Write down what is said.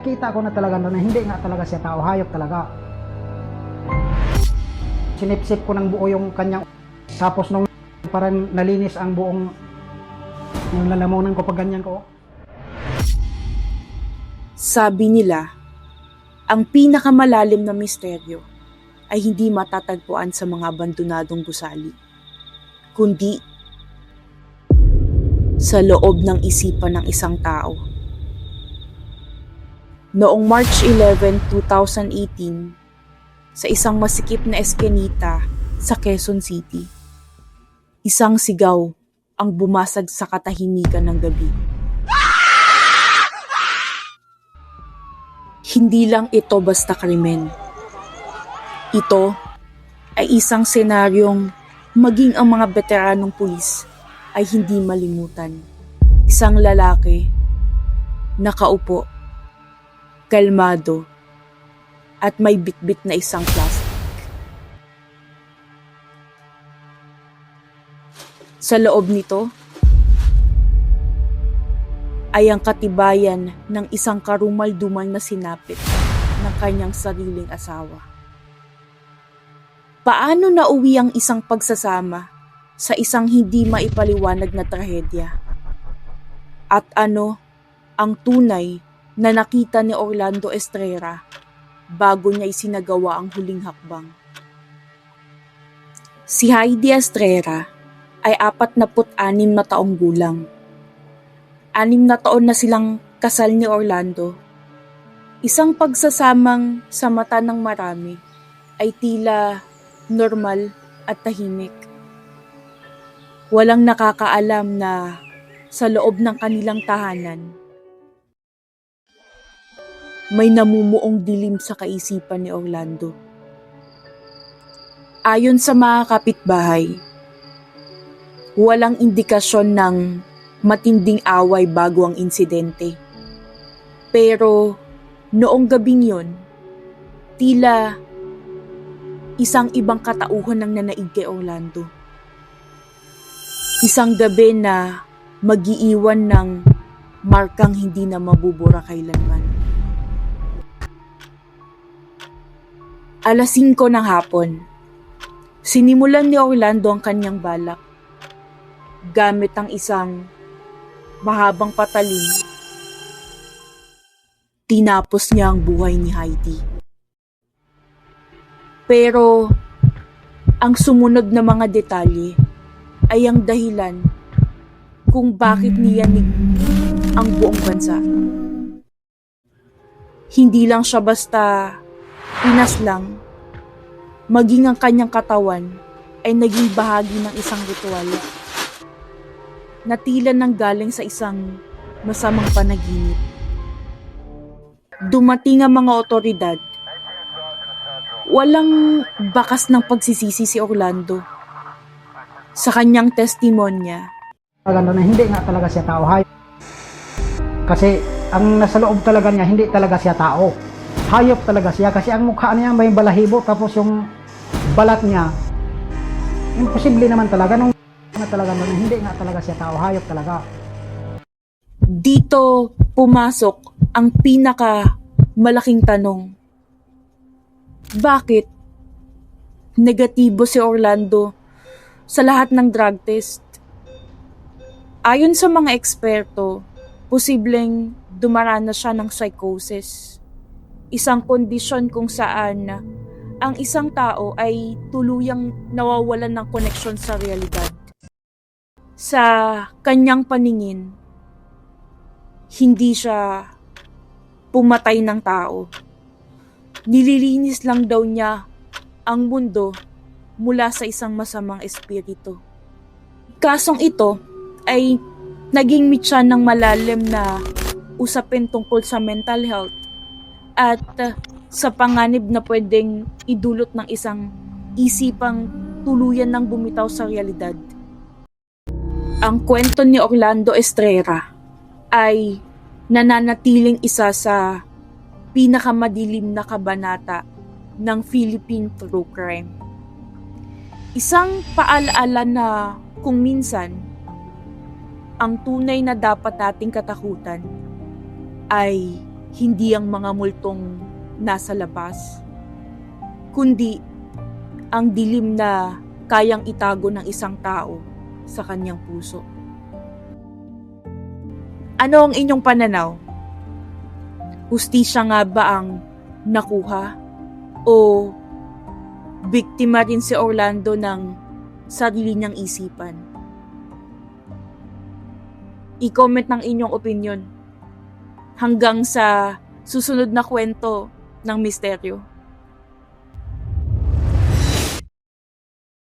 Kita ko na talaga na hindi nga talaga siya tao, hayop talaga. Sinipsip ko ng buo yung kanyang, tapos nung parang nalinis ang buong, yung lalamunan ko pag ganyan ko. Sabi nila, ang pinakamalalim na misteryo ay hindi matatagpuan sa mga abandonadong gusali, kundi sa loob ng isipan ng isang tao. Noong March 11, 2018, sa isang masikip na eskenita sa Quezon City, isang sigaw ang bumasag sa katahimikan ng gabi. Hindi lang ito basta krimen. Ito ay isang senaryong maging ang mga veteranong pulis ay hindi malimutan. Isang lalaki, nakaupo, kalmado, at may bitbit na isang plastic. Sa loob nito ay ang katibayan ng isang karumal-dumal na sinapit ng kanyang sariling asawa. Paano nauwi ang isang pagsasama sa isang hindi maipaliwanag na trahedya? At ano ang tunay na nakita ni Orlando Estrera bago niya isinagawa ang huling hakbang? Si Heidi Estrera ay 46 na taong gulang. 6 na taon na silang kasal ni Orlando. Isang pagsasamang sa mata ng marami ay tila normal at tahimik. Walang nakakaalam na sa loob ng kanilang tahanan may namumuong dilim sa kaisipan ni Orlando. Ayon sa mga kapitbahay, walang indikasyon ng matinding away bago ang insidente. Pero noong gabing yon, tila isang ibang katauhan ang nanaig kay Orlando. Isang gabi na mag-iiwan ng markang hindi na mabubura kailanman. 5:00 ng hapon, sinimulan ni Orlando ang kanyang balak gamit ang isang mahabang patalim. Tinapos niya ang buhay ni Heidi. Pero ang sumunod na mga detalye ay ang dahilan kung bakit niyanig ang buong bansa. Hindi lang siya basta pinaslang, maging ang kanyang katawan ay naging bahagi ng isang ritual na tila nanggaling sa isang masamang panaginip. Dumating ang mga otoridad. Walang bakas ng pagsisisi si Orlando. Sa kanyang testimonya, Talaga na hindi nga talaga siya tao, hayop. Kasi ang nasa loob talaga niya, hindi talaga siya tao. Hayop talaga siya kasi ang mukha niya may balahibo, tapos yung balat niya, imposible naman talaga nung talaga na hindi nga talaga siya tao, hayop talaga. dito pumasok ang pinaka malaking tanong. Bakit negatibo si Orlando sa lahat ng drug test? Ayon sa mga eksperto, posibleng dumaranas siya ng psychosis. Isang kondisyon kung saan ang isang tao ay tuluyang nawawalan ng koneksyon sa realidad. Sa kanyang paningin, hindi siya pumatay ng tao. Nililinis lang daw niya ang mundo mula sa isang masamang espiritu. Kasong ito ay naging mitya ng malalim na usapin tungkol sa mental health at sa panganib na pwedeng idulot ng isang isipang tuluyan ng bumitaw sa realidad. Ang kwento ni Orlando Estrera ay nananatiling isa sa pinakamadilim na kabanata ng Philippine True Crime. Isang paalaala na kung minsan, ang tunay na dapat nating katakutan ay hindi ang mga multong nasa labas, kundi ang dilim na kayang itago ng isang tao sa kanyang puso. Ano ang inyong pananaw? Hustisya nga ba ang nakuha? O biktima rin si Orlando ng sarili niyang isipan? I-comment ng inyong opinion. Hanggang sa susunod na kwento ng misteryo.